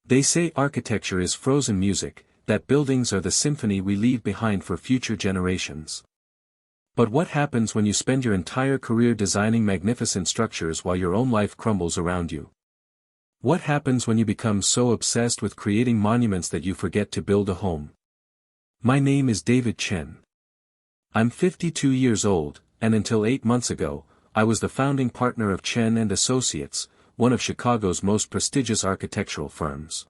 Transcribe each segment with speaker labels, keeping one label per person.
Speaker 1: They say architecture is frozen music, that buildings are the symphony we leave behind for future generations. But what happens when you spend your entire career designing magnificent structures while your own life crumbles around you? What happens when you become so obsessed with creating monuments that you forget to build a home? My name is David Chen. I'm 52 years old, and until 8 months ago, I was the founding partner of Chen & Associates, one of Chicago's most prestigious architectural firms.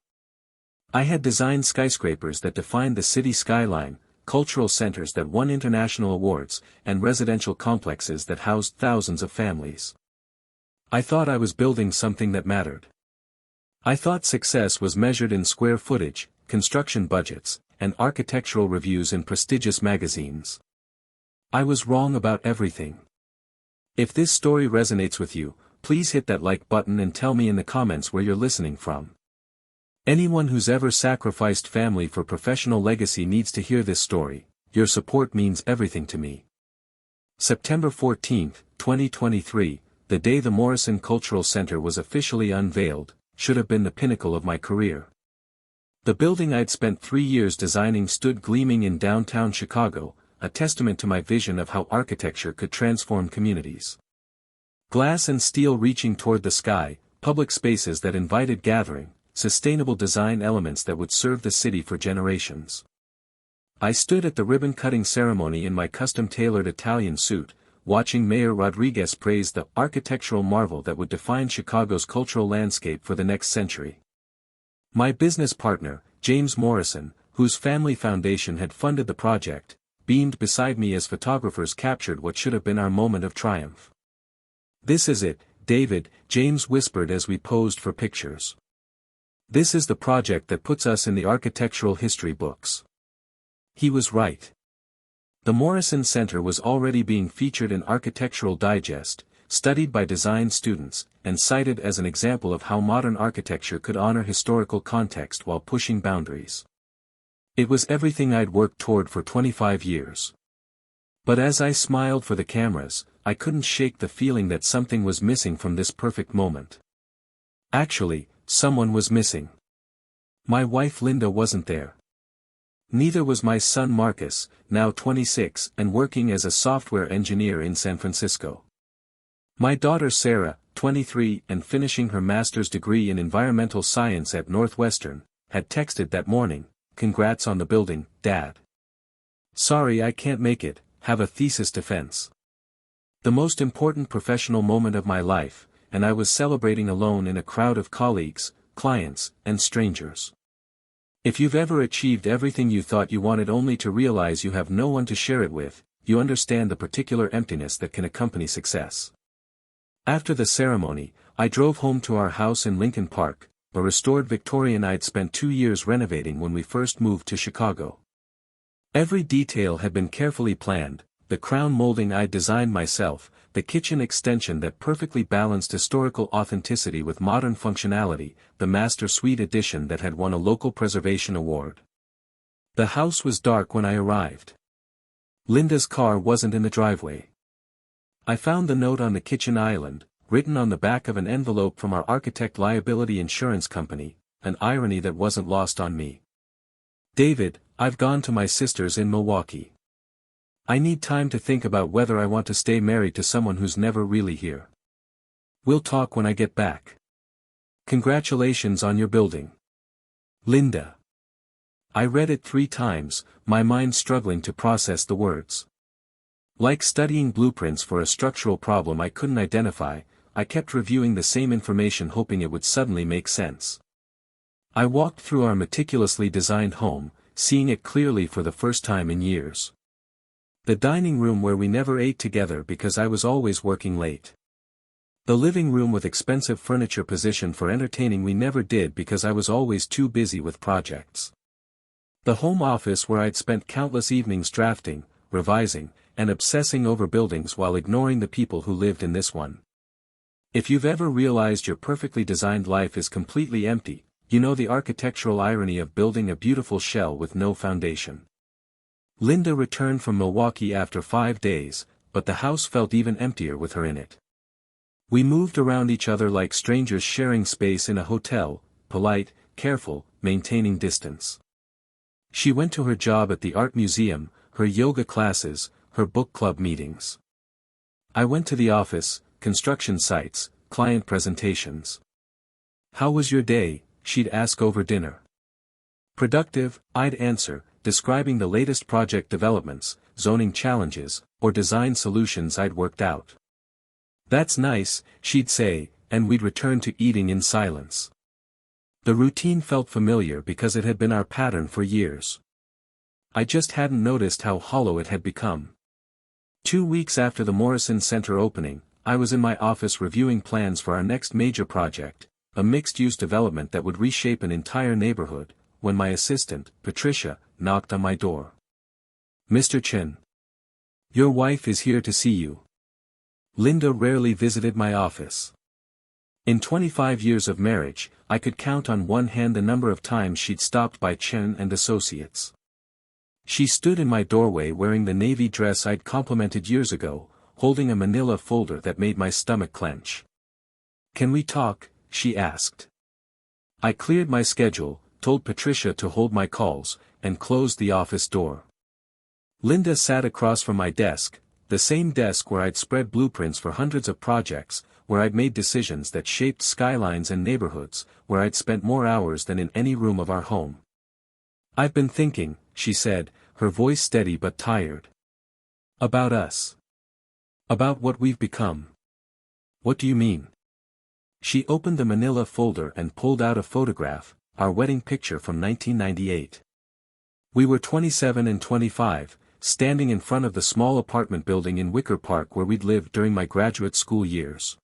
Speaker 1: I had designed skyscrapers that defined the city skyline, cultural centers that won international awards, and residential complexes that housed thousands of families. I thought I was building something that mattered. I thought success was measured in square footage, construction budgets, and architectural reviews in prestigious magazines. I was wrong about everything. If this story resonates with you, please hit that like button and tell me in the comments where you're listening from. Anyone who's ever sacrificed family for professional legacy needs to hear this story. Your support means everything to me. September 14, 2023, the day the Morrison Cultural Center was officially unveiled, should have been the pinnacle of my career. The building I'd spent 3 years designing stood gleaming in downtown Chicago, a testament to my vision of how architecture could transform communities. Glass and steel reaching toward the sky, public spaces that invited gathering, sustainable design elements that would serve the city for generations. I stood at the ribbon-cutting ceremony in my custom-tailored Italian suit, watching Mayor Rodriguez praise the architectural marvel that would define Chicago's cultural landscape for the next century. My business partner, James Morrison, whose family foundation had funded the project, beamed beside me as photographers captured what should have been our moment of triumph. "This is it, David," James whispered as we posed for pictures. "This is the project that puts us in the architectural history books." He was right. The Morrison Center was already being featured in Architectural Digest, studied by design students, and cited as an example of how modern architecture could honor historical context while pushing boundaries. It was everything I'd worked toward for 25 years. But as I smiled for the cameras, I couldn't shake the feeling that something was missing from this perfect moment. Actually, someone was missing. My wife Linda wasn't there. Neither was my son Marcus, now 26 and working as a software engineer in San Francisco. My daughter Sarah, 23 and finishing her master's degree in environmental science at Northwestern, had texted that morning, "Congrats on the building, Dad. Sorry I can't make it, have a thesis defense." The most important professional moment of my life, and I was celebrating alone in a crowd of colleagues, clients, and strangers. If you've ever achieved everything you thought you wanted only to realize you have no one to share it with, you understand the particular emptiness that can accompany success. After the ceremony, I drove home to our house in Lincoln Park, a restored Victorian I'd spent 2 years renovating when we first moved to Chicago. Every detail had been carefully planned, the crown molding I'd designed myself, the kitchen extension that perfectly balanced historical authenticity with modern functionality, the master suite addition that had won a local preservation award. The house was dark when I arrived. Linda's car wasn't in the driveway. I found the note on the kitchen island, written on the back of an envelope from our architect liability insurance company, an irony that wasn't lost on me. "David, I've gone to my sister's in Milwaukee. I need time to think about whether I want to stay married to someone who's never really here. We'll talk when I get back. Congratulations on your building. Linda." I read it 3 times, my mind struggling to process the words. Like studying blueprints for a structural problem I couldn't identify, I kept reviewing the same information hoping it would suddenly make sense. I walked through our meticulously designed home, seeing it clearly for the first time in years. The dining room where we never ate together because I was always working late. The living room with expensive furniture positioned for entertaining we never did because I was always too busy with projects. The home office where I'd spent countless evenings drafting, revising, and obsessing over buildings while ignoring the people who lived in this one. If you've ever realized your perfectly designed life is completely empty, you know the architectural irony of building a beautiful shell with no foundation. Linda returned from Milwaukee after 5 days, but the house felt even emptier with her in it. We moved around each other like strangers sharing space in a hotel, polite, careful, maintaining distance. She went to her job at the art museum, her yoga classes, her book club meetings. I went to the office, construction sites, client presentations. "How was your day?" she'd ask over dinner. "Productive," I'd answer, describing the latest project developments, zoning challenges, or design solutions I'd worked out. "That's nice," she'd say, and we'd return to eating in silence. The routine felt familiar because it had been our pattern for years. I just hadn't noticed how hollow it had become. 2 weeks after the Morrison Center opening, I was in my office reviewing plans for our next major project, a mixed-use development that would reshape an entire neighborhood, when my assistant, Patricia, knocked on my door. "Mr. Chen. Your wife is here to see you." Linda rarely visited my office. In 25 years of marriage, I could count on one hand the number of times she'd stopped by Chen and Associates. She stood in my doorway wearing the navy dress I'd complimented years ago, holding a manila folder that made my stomach clench. "Can we talk?" she asked. I cleared my schedule, told Patricia to hold my calls, and closed the office door. Linda sat across from my desk, the same desk where I'd spread blueprints for hundreds of projects, where I'd made decisions that shaped skylines and neighborhoods, where I'd spent more hours than in any room of our home. "I've been thinking," she said, her voice steady but tired. "About us. About what we've become." "What do you mean?" She opened the manila folder and pulled out a photograph, our wedding picture from 1998. We were 27 and 25, standing in front of the small apartment building in Wicker Park where we'd lived during my graduate school years.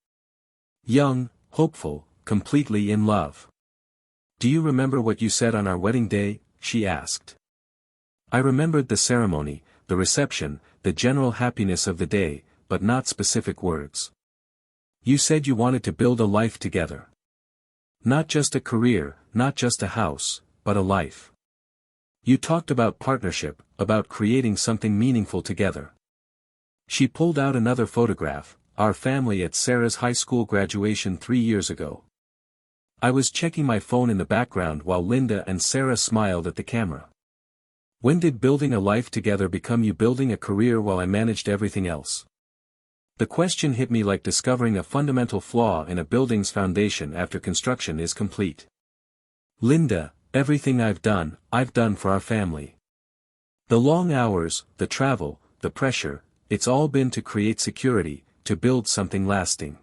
Speaker 1: Young, hopeful, completely in love. "Do you remember what you said on our wedding day?" she asked. I remembered the ceremony, the reception, the general happiness of the day, but not specific words. "You said you wanted to build a life together. Not just a career, not just a house, but a life. You talked about partnership, about creating something meaningful together." She pulled out another photograph, our family at Sarah's high school graduation 3 years ago. I was checking my phone in the background while Linda and Sarah smiled at the camera. "When did building a life together become you building a career while I managed everything else?" The question hit me like discovering a fundamental flaw in a building's foundation after construction is complete. "Linda, everything I've done for our family. The long hours, the travel, the pressure, it's all been to create security, to build something lasting."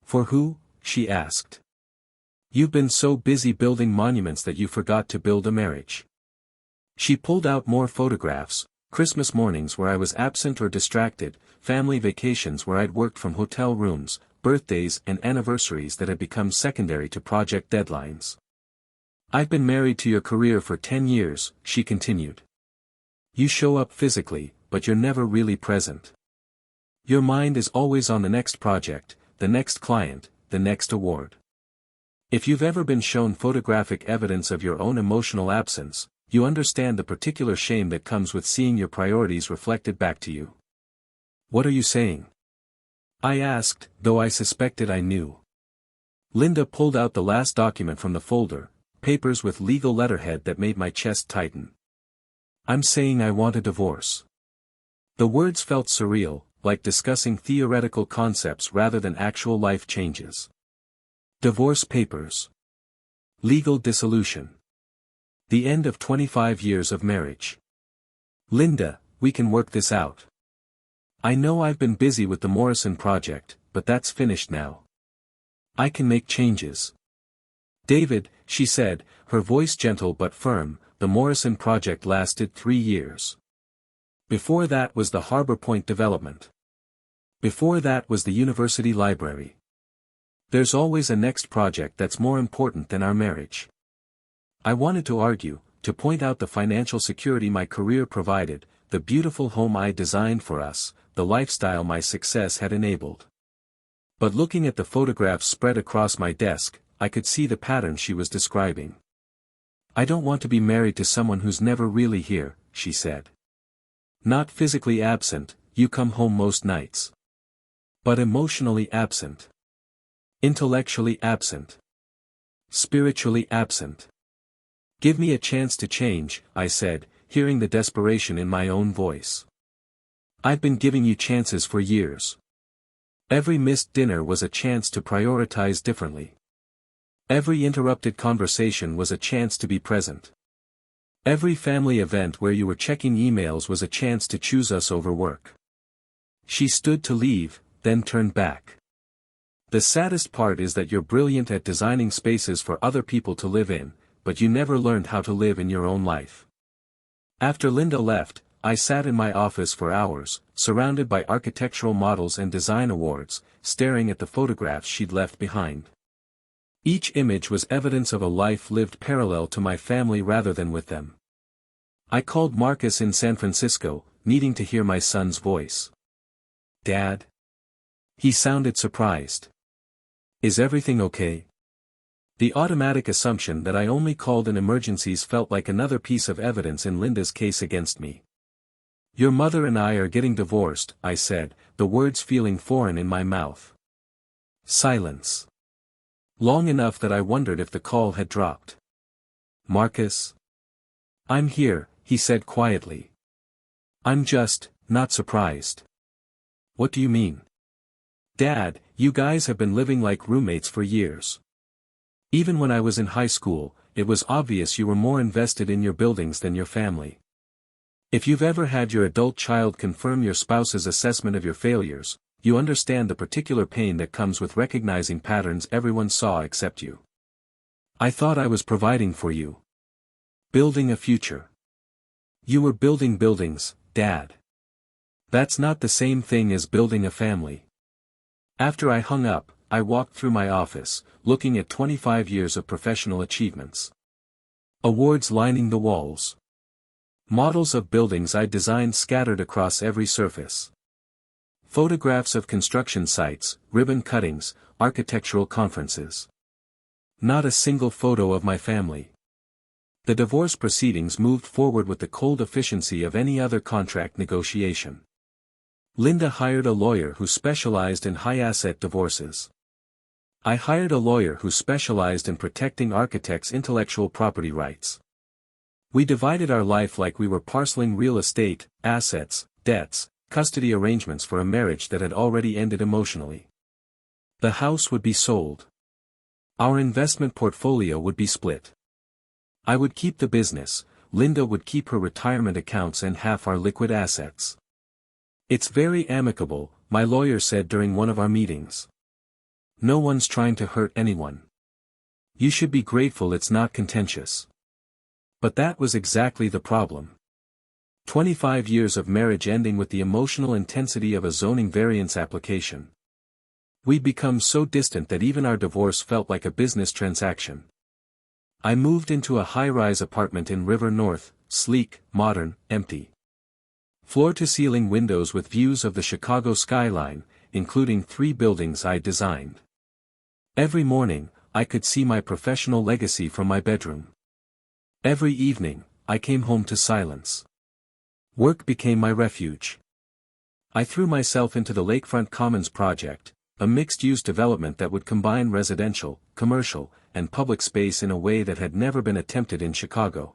Speaker 1: "For who?" she asked. "You've been so busy building monuments that you forgot to build a marriage." She pulled out more photographs, Christmas mornings where I was absent or distracted, family vacations where I'd worked from hotel rooms, birthdays and anniversaries that had become secondary to project deadlines. "I've been married to your career for 10 years, she continued. "You show up physically, but you're never really present. Your mind is always on the next project, the next client, the next award. If you've ever been shown photographic evidence of your own emotional absence, you understand the particular shame that comes with seeing your priorities reflected back to you." "What are you saying?" I asked, though I suspected I knew. Linda pulled out the last document from the folder, papers with legal letterhead that made my chest tighten. "I'm saying I want a divorce." The words felt surreal, like discussing theoretical concepts rather than actual life changes. Divorce papers. Legal dissolution. The end of 25 years of marriage. "Linda, we can work this out. I know I've been busy with the Morrison project, but that's finished now. I can make changes." "David," she said, her voice gentle but firm, "the Morrison project lasted 3 years. Before that was the Harbor Point development. Before that was the university library. There's always a next project that's more important than our marriage." I wanted to argue, to point out the financial security my career provided, the beautiful home I designed for us, the lifestyle my success had enabled. But looking at the photographs spread across my desk, I could see the pattern she was describing. "I don't want to be married to someone who's never really here," she said. "Not physically absent, you come home most nights. But emotionally absent. Intellectually absent. spiritually absent. Give me a chance to change, I said, hearing the desperation in my own voice. I've been giving you chances for years. Every missed dinner was a chance to prioritize differently. Every interrupted conversation was a chance to be present. Every family event where you were checking emails was a chance to choose us over work. She stood to leave, then turned back. The saddest part is that you're brilliant at designing spaces for other people to live in, but you never learned how to live in your own life. After Linda left, I sat in my office for hours, surrounded by architectural models and design awards, staring at the photographs she'd left behind. Each image was evidence of a life lived parallel to my family rather than with them. I called Marcus in San Francisco, needing to hear my son's voice. "Dad?" He sounded surprised. "Is everything okay?" The automatic assumption that I only called in emergencies felt like another piece of evidence in Linda's case against me. "Your mother and I are getting divorced," I said, the words feeling foreign in my mouth. Silence. Long enough that I wondered if the call had dropped. "Marcus?" "I'm here," he said quietly. "I'm just, not surprised." "What do you mean?" "Dad, you guys have been living like roommates for years. Even when I was in high school, it was obvious you were more invested in your buildings than your family. If you've ever had your adult child confirm your spouse's assessment of your failures, you understand the particular pain that comes with recognizing patterns everyone saw except you. I thought I was providing for you. Building a future. You were building buildings, Dad. That's not the same thing as building a family." After I hung up, I walked through my office, looking at 25 years of professional achievements. Awards lining the walls. Models of buildings I designed scattered across every surface. Photographs of construction sites, ribbon cuttings, architectural conferences. Not a single photo of my family. The divorce proceedings moved forward with the cold efficiency of any other contract negotiation. Linda hired a lawyer who specialized in high-asset divorces. I hired a lawyer who specialized in protecting architects' intellectual property rights. We divided our life like we were parceling real estate, assets, debts, custody arrangements for a marriage that had already ended emotionally. The house would be sold. Our investment portfolio would be split. I would keep the business, Linda would keep her retirement accounts and half our liquid assets. "It's very amicable," my lawyer said during one of our meetings. "No one's trying to hurt anyone. You should be grateful it's not contentious." But that was exactly the problem. 25 years of marriage ending with the emotional intensity of a zoning variance application. We'd become so distant that even our divorce felt like a business transaction. I moved into a high-rise apartment in River North, sleek, modern, empty. Floor-to-ceiling windows with views of the Chicago skyline, including 3 buildings I designed. Every morning, I could see my professional legacy from my bedroom. Every evening, I came home to silence. Work became my refuge. I threw myself into the Lakefront Commons project, a mixed-use development that would combine residential, commercial, and public space in a way that had never been attempted in Chicago.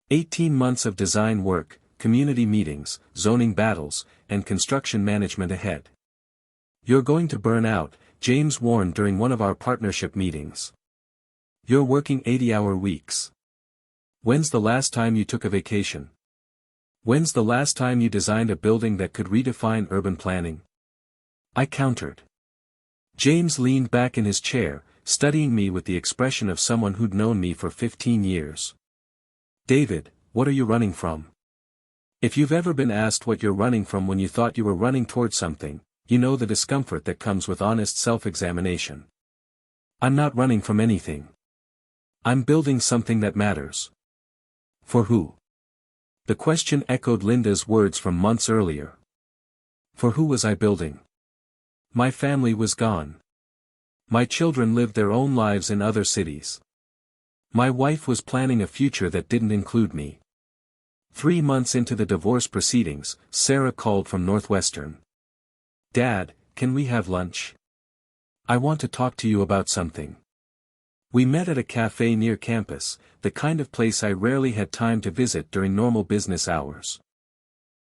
Speaker 1: 18 months of design work, community meetings, zoning battles, and construction management ahead. "You're going to burn out," James warned during one of our partnership meetings. "You're working 80-hour weeks. When's the last time you took a vacation? When's the last time you designed a building that could redefine urban planning?" I countered. James leaned back in his chair, studying me with the expression of someone who'd known me for 15 years. "David, what are you running from?" If you've ever been asked what you're running from when you thought you were running towards something, you know the discomfort that comes with honest self-examination. I'm not running from anything. I'm building something that matters. For who? The question echoed Linda's words from months earlier. For who was I building? My family was gone. My children lived their own lives in other cities. My wife was planning a future that didn't include me. 3 months into the divorce proceedings, Sarah called from Northwestern. "Dad, can we have lunch? I want to talk to you about something." We met at a cafe near campus, the kind of place I rarely had time to visit during normal business hours.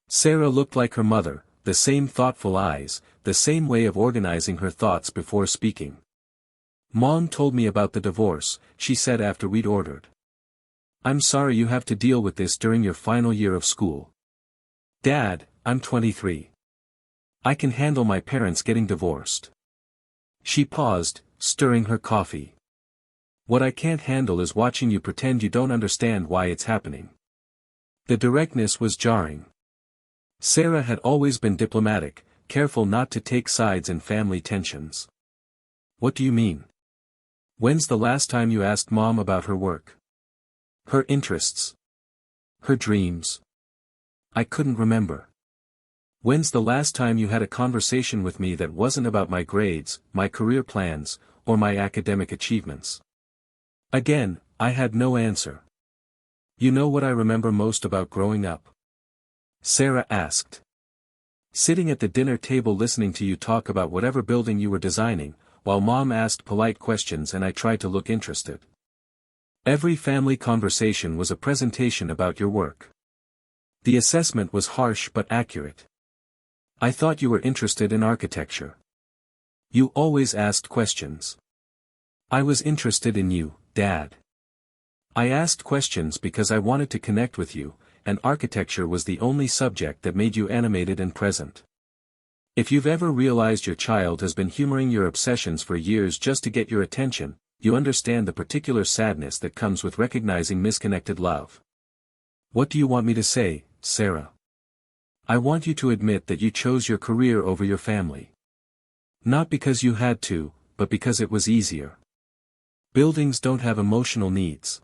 Speaker 1: Sarah looked like her mother, the same thoughtful eyes, the same way of organizing her thoughts before speaking. "Mom told me about the divorce," she said after we'd ordered. "I'm sorry you have to deal with this during your final year of school." "Dad, I'm 23. I can handle my parents getting divorced." She paused, stirring her coffee. "What I can't handle is watching you pretend you don't understand why it's happening." The directness was jarring. Sarah had always been diplomatic, careful not to take sides in family tensions. "What do you mean? When's the last time you asked Mom about her work? Her interests? Her dreams?" I couldn't remember. "When's the last time you had a conversation with me that wasn't about my grades, my career plans, or my academic achievements?" Again, I had no answer. "You know what I remember most about growing up?" Sarah asked. "Sitting at the dinner table listening to you talk about whatever building you were designing, while Mom asked polite questions and I tried to look interested. Every family conversation was a presentation about your work. The assessment was harsh but accurate. I thought you were interested in architecture. You always asked questions. I was interested in you, Dad. I asked questions because I wanted to connect with you, and architecture was the only subject that made you animated and present. If you've ever realized your child has been humoring your obsessions for years just to get your attention, you understand the particular sadness that comes with recognizing misconnected love." "What do you want me to say, Sarah?" "I want you to admit that you chose your career over your family. Not because you had to, but because it was easier. Buildings don't have emotional needs.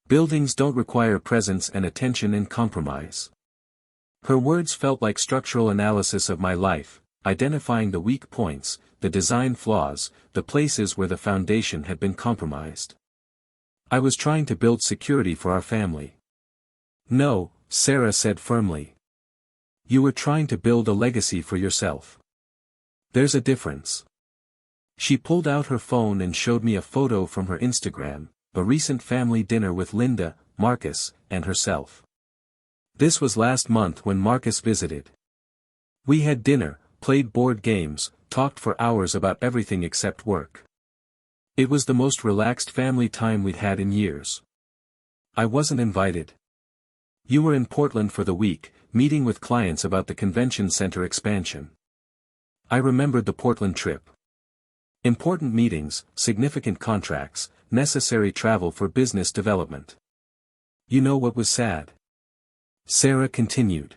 Speaker 1: Buildings don't require presence and attention and compromise." Her words felt like structural analysis of my life, identifying the weak points, the design flaws, the places where the foundation had been compromised. "I was trying to build security for our family." "No," Sarah said firmly. "You were trying to build a legacy for yourself. There's a difference." She pulled out her phone and showed me a photo from her Instagram, a recent family dinner with Linda, Marcus, and herself. This was last month when Marcus visited. We had dinner, played board games, talked for hours about everything except work. It was the most relaxed family time we'd had in years. I wasn't invited. You were in Portland for the week, meeting with clients about the convention center expansion. I remembered the Portland trip. Important meetings, significant contracts, necessary travel for business development. You know what was sad? Sarah continued.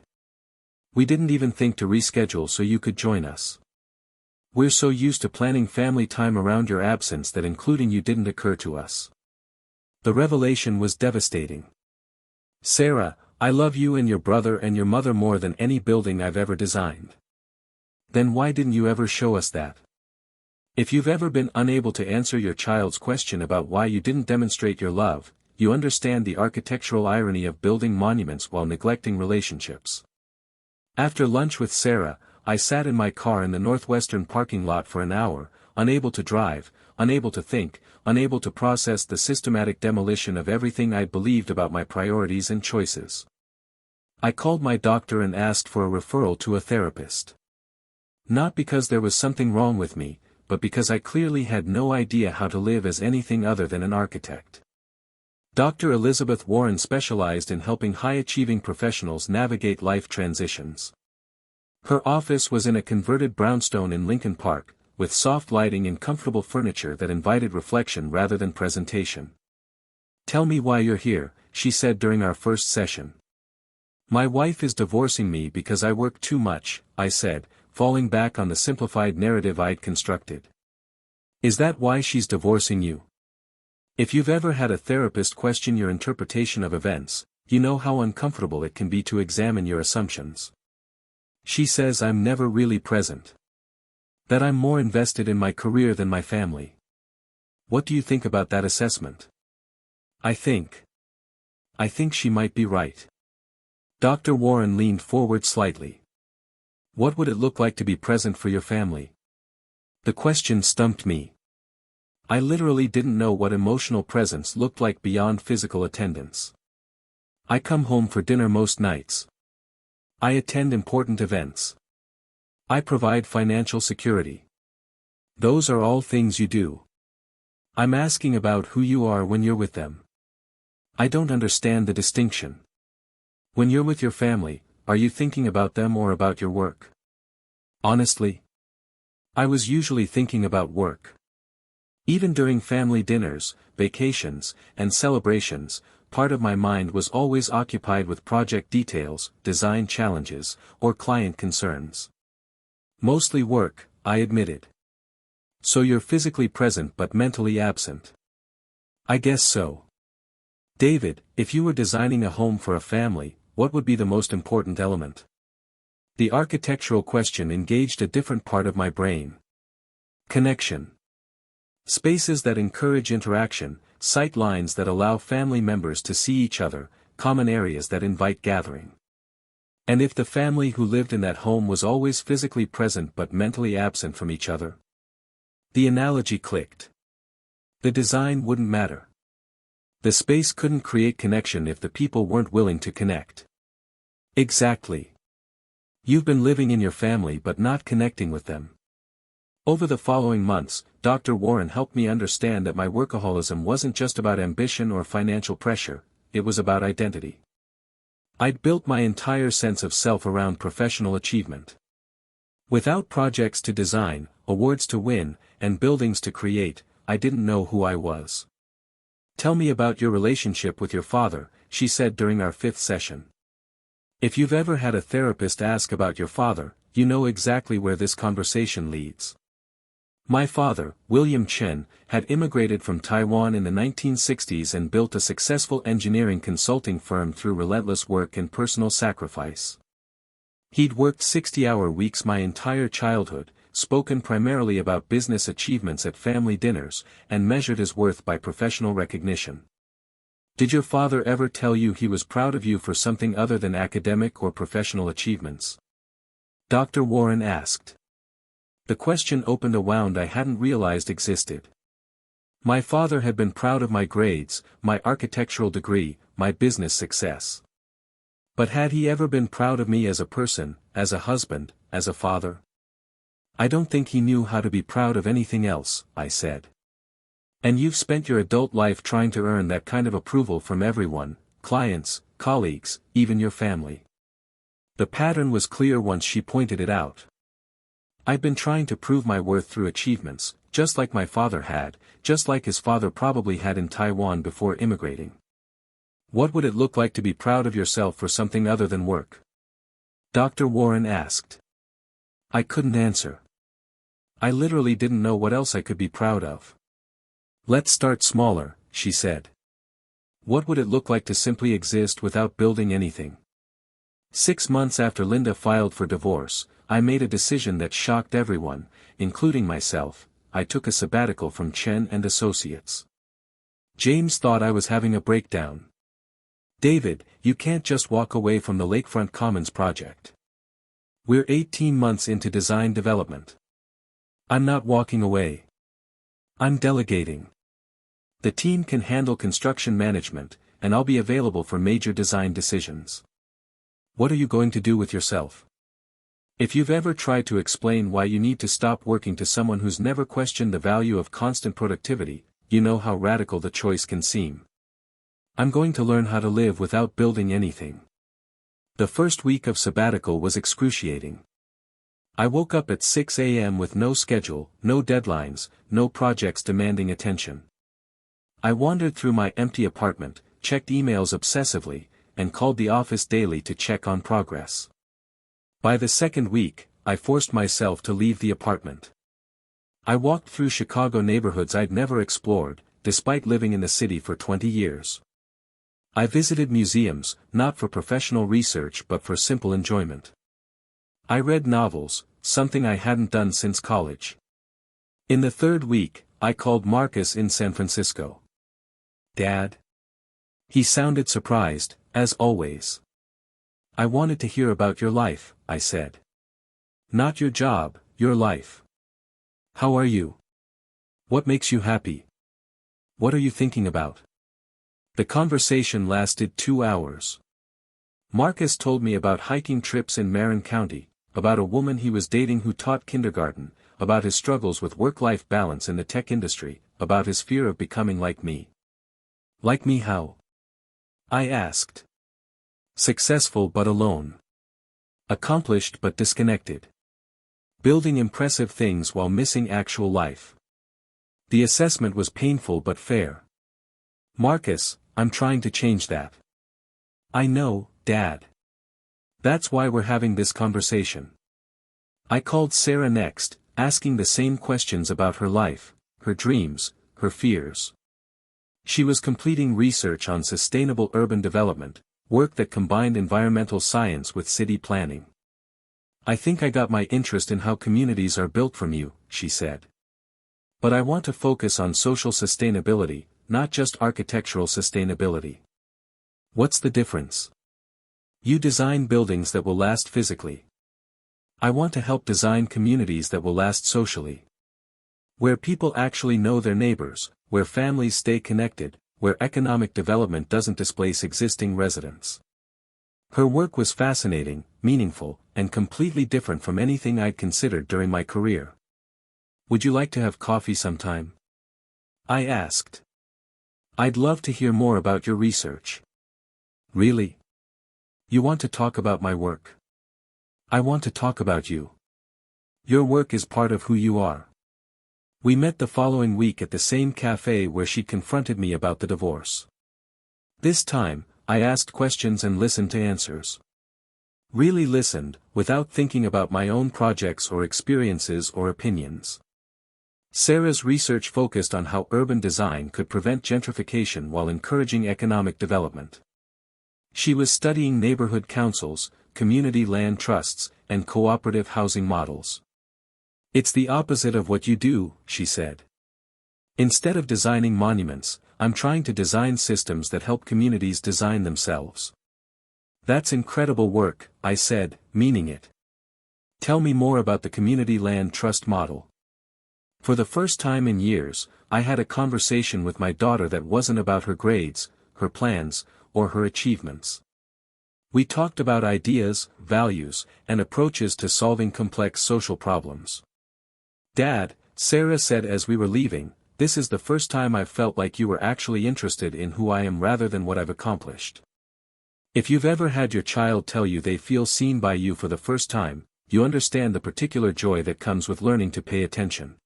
Speaker 1: We didn't even think to reschedule so you could join us. We're so used to planning family time around your absence that including you didn't occur to us. The revelation was devastating. Sarah, I love you and your brother and your mother more than any building I've ever designed. Then why didn't you ever show us that? If you've ever been unable to answer your child's question about why you didn't demonstrate your love, you understand the architectural irony of building monuments while neglecting relationships. After lunch with Sarah, I sat in my car in the Northwestern parking lot for an hour, unable to drive, unable to think, unable to process the systematic demolition of everything I believed about my priorities and choices. I called my doctor and asked for a referral to a therapist. Not because there was something wrong with me, but because I clearly had no idea how to live as anything other than an architect. Dr. Elizabeth Warren specialized in helping high-achieving professionals navigate life transitions. Her office was in a converted brownstone in Lincoln Park, with soft lighting and comfortable furniture that invited reflection rather than presentation. "Tell me why you're here," she said during our first session. "My wife is divorcing me because I work too much," I said, falling back on the simplified narrative I'd constructed. "Is that why she's divorcing you?" If you've ever had a therapist question your interpretation of events, you know how uncomfortable it can be to examine your assumptions. "She says I'm never really present. That I'm more invested in my career than my family. What do you think about that assessment?" I think she might be right." Dr. Warren leaned forward slightly. "What would it look like to be present for your family?" The question stumped me. I literally didn't know what emotional presence looked like beyond physical attendance. I come home for dinner most nights. I attend important events. I provide financial security. Those are all things you do. I'm asking about who you are when you're with them. I don't understand the distinction. When you're with your family, are you thinking about them or about your work? Honestly, I was usually thinking about work. Even during family dinners, vacations, and celebrations, part of my mind was always occupied with project details, design challenges, or client concerns. Mostly work, I admitted. So you're physically present but mentally absent. I guess so. David, if you were designing a home for a family, what would be the most important element? The architectural question engaged a different part of my brain. Connection. Spaces that encourage interaction, sight lines that allow family members to see each other, common areas that invite gathering. And if the family who lived in that home was always physically present but mentally absent from each other? The analogy clicked. The design wouldn't matter. The space couldn't create connection if the people weren't willing to connect. Exactly. You've been living in your family but not connecting with them. Over the following months, Dr. Warren helped me understand that my workaholism wasn't just about ambition or financial pressure, it was about identity. I'd built my entire sense of self around professional achievement. Without projects to design, awards to win, and buildings to create, I didn't know who I was. Tell me about your relationship with your father, she said during our 5th session. If you've ever had a therapist ask about your father, you know exactly where this conversation leads. My father, William Chen, had immigrated from Taiwan in the 1960s and built a successful engineering consulting firm through relentless work and personal sacrifice. He'd worked 60-hour weeks my entire childhood, spoken primarily about business achievements at family dinners, and measured his worth by professional recognition. Did your father ever tell you he was proud of you for something other than academic or professional achievements? Dr. Warren asked. The question opened a wound I hadn't realized existed. My father had been proud of my grades, my architectural degree, my business success. But had he ever been proud of me as a person, as a husband, as a father? I don't think he knew how to be proud of anything else, I said. And you've spent your adult life trying to earn that kind of approval from everyone, clients, colleagues, even your family. The pattern was clear once she pointed it out. I'd been trying to prove my worth through achievements, just like my father had, just like his father probably had in Taiwan before immigrating. What would it look like to be proud of yourself for something other than work? Dr. Warren asked. I couldn't answer. I literally didn't know what else I could be proud of. Let's start smaller, she said. What would it look like to simply exist without building anything? 6 months after Linda filed for divorce, I made a decision that shocked everyone, including myself. I took a sabbatical from Chen and Associates. James thought I was having a breakdown. David, you can't just walk away from the Lakefront Commons project. We're 18 months into design development. I'm not walking away. I'm delegating. The team can handle construction management, and I'll be available for major design decisions. What are you going to do with yourself? If you've ever tried to explain why you need to stop working to someone who's never questioned the value of constant productivity, you know how radical the choice can seem. I'm going to learn how to live without building anything. The first week of sabbatical was excruciating. I woke up at 6 a.m. with no schedule, no deadlines, no projects demanding attention. I wandered through my empty apartment, checked emails obsessively, and called the office daily to check on progress. By the second week, I forced myself to leave the apartment. I walked through Chicago neighborhoods I'd never explored, despite living in the city for 20 years. I visited museums, not for professional research but for simple enjoyment. I read novels, something I hadn't done since college. In the third week, I called Marcus in San Francisco. Dad? He sounded surprised, as always. I wanted to hear about your life, I said. Not your job, your life. How are you? What makes you happy? What are you thinking about? The conversation lasted 2 hours. Marcus told me about hiking trips in Marin County, about a woman he was dating who taught kindergarten, about his struggles with work-life balance in the tech industry, about his fear of becoming like me. Like me how? I asked. Successful but alone. Accomplished but disconnected. Building impressive things while missing actual life. The assessment was painful but fair. Marcus, I'm trying to change that. I know, Dad. That's why we're having this conversation. I called Sarah next, asking the same questions about her life, her dreams, her fears. She was completing research on sustainable urban development, work that combined environmental science with city planning. I think I got my interest in how communities are built from you, she said. But I want to focus on social sustainability, not just architectural sustainability. What's the difference? You design buildings that will last physically. I want to help design communities that will last socially. Where people actually know their neighbors, where families stay connected, where economic development doesn't displace existing residents. Her work was fascinating, meaningful, and completely different from anything I'd considered during my career. Would you like to have coffee sometime? I asked. I'd love to hear more about your research. Really? You want to talk about my work? I want to talk about you. Your work is part of who you are. We met the following week at the same cafe where she confronted me about the divorce. This time, I asked questions and listened to answers. Really listened, without thinking about my own projects or experiences or opinions. Sarah's research focused on how urban design could prevent gentrification while encouraging economic development. She was studying neighborhood councils, community land trusts, and cooperative housing models. It's the opposite of what you do, she said. Instead of designing monuments, I'm trying to design systems that help communities design themselves. That's incredible work, I said, meaning it. Tell me more about the community land trust model. For the first time in years, I had a conversation with my daughter that wasn't about her grades, her plans, or her achievements. We talked about ideas, values, and approaches to solving complex social problems. Dad, Sarah said as we were leaving, this is the first time I've felt like you were actually interested in who I am rather than what I've accomplished. If you've ever had your child tell you they feel seen by you for the first time, you understand the particular joy that comes with learning to pay attention.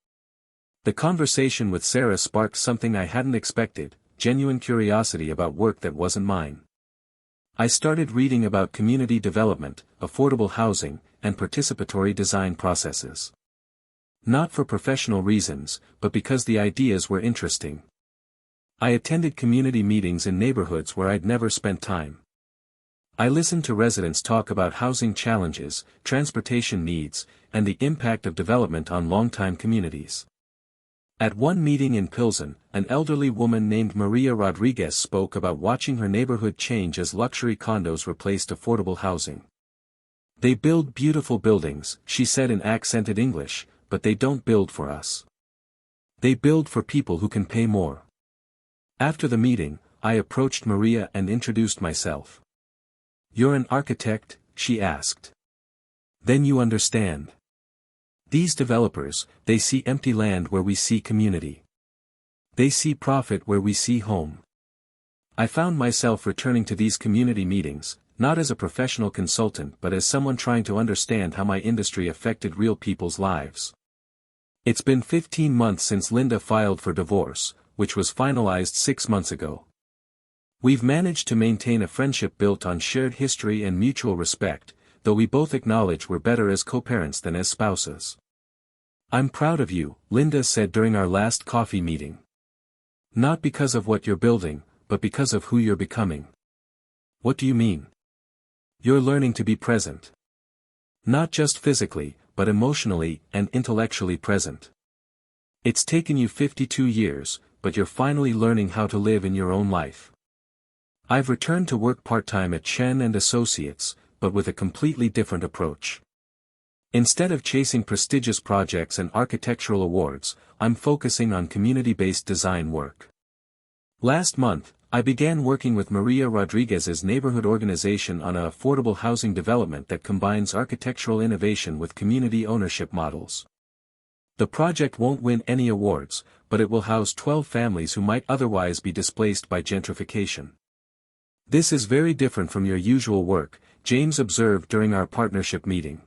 Speaker 1: The conversation with Sarah sparked something I hadn't expected, genuine curiosity about work that wasn't mine. I started reading about community development, affordable housing, and participatory design processes. Not for professional reasons, but because the ideas were interesting. I attended community meetings in neighborhoods where I'd never spent time. I listened to residents talk about housing challenges, transportation needs, and the impact of development on longtime communities. At one meeting in Pilsen, an elderly woman named Maria Rodriguez spoke about watching her neighborhood change as luxury condos replaced affordable housing. They build beautiful buildings, she said in accented English, but they don't build for us. They build for people who can pay more. After the meeting, I approached Maria and introduced myself. You're an architect, she asked. Then you understand. These developers, they see empty land where we see community. They see profit where we see home. I found myself returning to these community meetings, not as a professional consultant but as someone trying to understand how my industry affected real people's lives. It's been 15 months since Linda filed for divorce, which was finalized 6 months ago. We've managed to maintain a friendship built on shared history and mutual respect, though we both acknowledge we're better as co-parents than as spouses. I'm proud of you, Linda said during our last coffee meeting. Not because of what you're building, but because of who you're becoming. What do you mean? You're learning to be present. Not just physically, but emotionally and intellectually present. It's taken you 52 years, but you're finally learning how to live in your own life. I've returned to work part-time at Chen & Associates, but with a completely different approach. Instead of chasing prestigious projects and architectural awards, I'm focusing on community-based design work. Last month, I began working with Maria Rodriguez's neighborhood organization on an affordable housing development that combines architectural innovation with community ownership models. The project won't win any awards, but it will house 12 families who might otherwise be displaced by gentrification. This is very different from your usual work, James observed during our partnership meeting.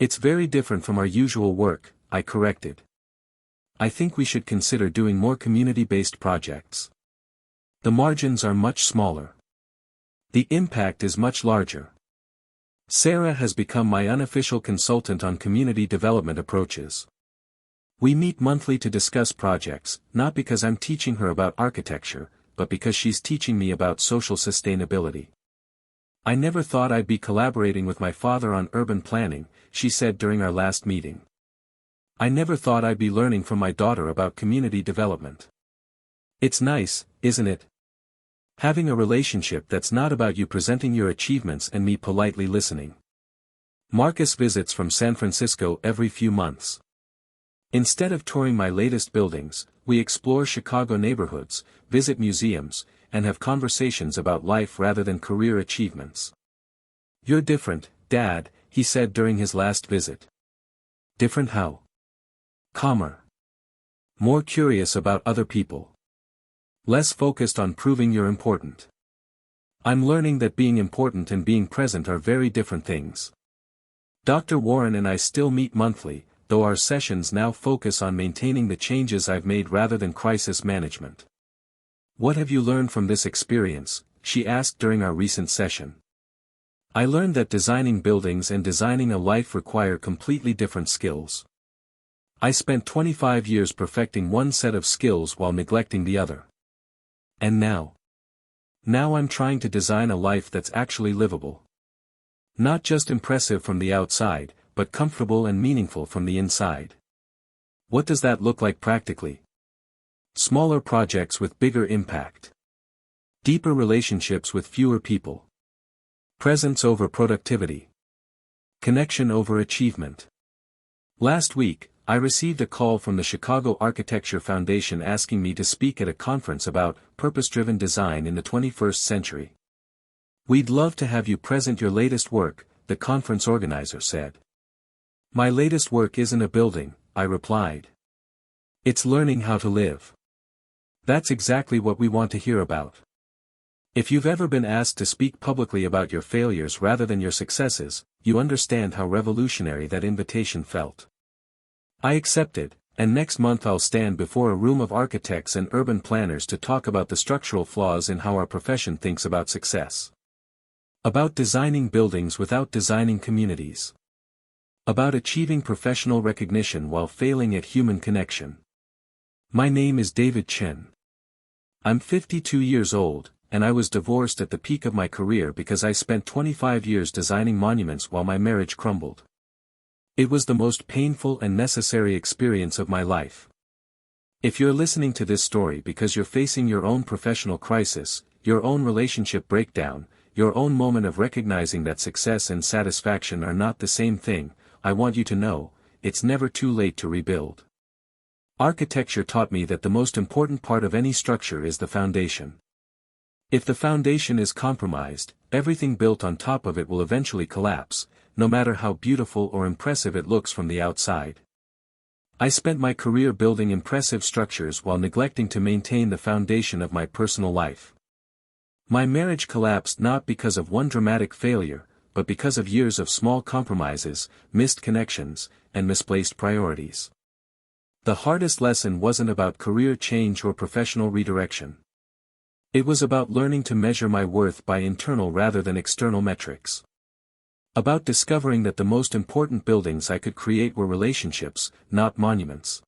Speaker 1: It's very different from our usual work, I corrected. I think we should consider doing more community-based projects. The margins are much smaller. The impact is much larger. Sarah has become my unofficial consultant on community development approaches. We meet monthly to discuss projects, not because I'm teaching her about architecture, but because she's teaching me about social sustainability. I never thought I'd be collaborating with my father on urban planning, she said during our last meeting. I never thought I'd be learning from my daughter about community development. It's nice, isn't it? Having a relationship that's not about you presenting your achievements and me politely listening. Marcus visits from San Francisco every few months. Instead of touring my latest buildings, we explore Chicago neighborhoods, visit museums, and have conversations about life rather than career achievements. You're different, Dad, he said during his last visit. Different how? Calmer. More curious about other people. Less focused on proving you're important. I'm learning that being important and being present are very different things. Dr. Warren and I still meet monthly, though our sessions now focus on maintaining the changes I've made rather than crisis management. What have you learned from this experience? She asked during our recent session. I learned that designing buildings and designing a life require completely different skills. I spent 25 years perfecting one set of skills while neglecting the other. And now I'm trying to design a life that's actually livable. Not just impressive from the outside, but comfortable and meaningful from the inside. What does that look like practically? Smaller projects with bigger impact. Deeper relationships with fewer people. Presence over productivity. Connection over achievement. Last week, I received a call from the Chicago Architecture Foundation asking me to speak at a conference about purpose-driven design in the 21st century. We'd love to have you present your latest work, the conference organizer said. My latest work isn't a building, I replied. It's learning how to live. That's exactly what we want to hear about. If you've ever been asked to speak publicly about your failures rather than your successes, you understand how revolutionary that invitation felt. I accepted, and next month I'll stand before a room of architects and urban planners to talk about the structural flaws in how our profession thinks about success. About designing buildings without designing communities. About achieving professional recognition while failing at human connection. My name is David Chen. I'm 52 years old, and I was divorced at the peak of my career because I spent 25 years designing monuments while my marriage crumbled. It was the most painful and necessary experience of my life. If you're listening to this story because you're facing your own professional crisis, your own relationship breakdown, your own moment of recognizing that success and satisfaction are not the same thing, I want you to know, it's never too late to rebuild. Architecture taught me that the most important part of any structure is the foundation. If the foundation is compromised, everything built on top of it will eventually collapse, no matter how beautiful or impressive it looks from the outside. I spent my career building impressive structures while neglecting to maintain the foundation of my personal life. My marriage collapsed not because of one dramatic failure, but because of years of small compromises, missed connections, and misplaced priorities. The hardest lesson wasn't about career change or professional redirection. It was about learning to measure my worth by internal rather than external metrics. About discovering that the most important buildings I could create were relationships, not monuments.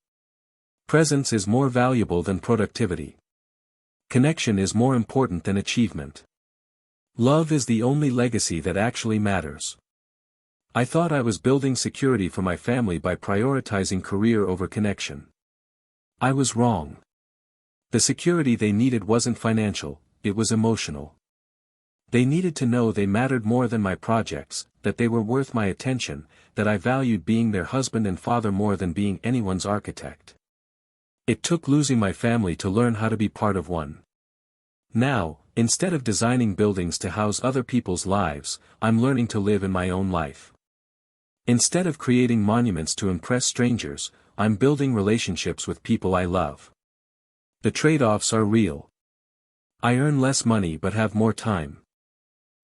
Speaker 1: Presence is more valuable than productivity. Connection is more important than achievement. Love is the only legacy that actually matters. I thought I was building security for my family by prioritizing career over connection. I was wrong. The security they needed wasn't financial, it was emotional. They needed to know they mattered more than my projects, that they were worth my attention, that I valued being their husband and father more than being anyone's architect. It took losing my family to learn how to be part of one. Now, instead of designing buildings to house other people's lives, I'm learning to live in my own life. Instead of creating monuments to impress strangers, I'm building relationships with people I love. The trade-offs are real. I earn less money but have more time.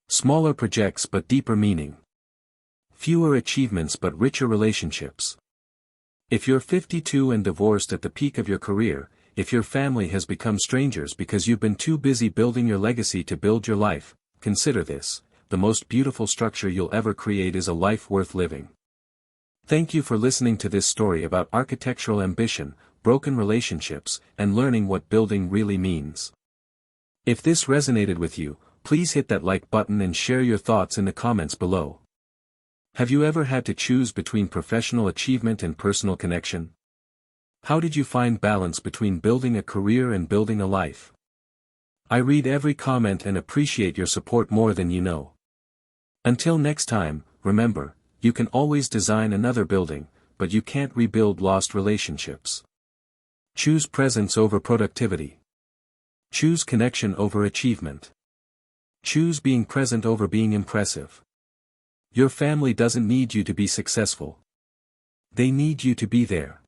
Speaker 1: Smaller projects but deeper meaning. Fewer achievements but richer relationships. If you're 52 and divorced at the peak of your career, if your family has become strangers because you've been too busy building your legacy to build your life, consider this: the most beautiful structure you'll ever create is a life worth living. Thank you for listening to this story about architectural ambition, broken relationships, and learning what building really means. If this resonated with you, please hit that like button and share your thoughts in the comments below. Have you ever had to choose between professional achievement and personal connection? How did you find balance between building a career and building a life? I read every comment and appreciate your support more than you know. Until next time, remember, you can always design another building, but you can't rebuild lost relationships. Choose presence over productivity. Choose connection over achievement. Choose being present over being impressive. Your family doesn't need you to be successful. They need you to be there.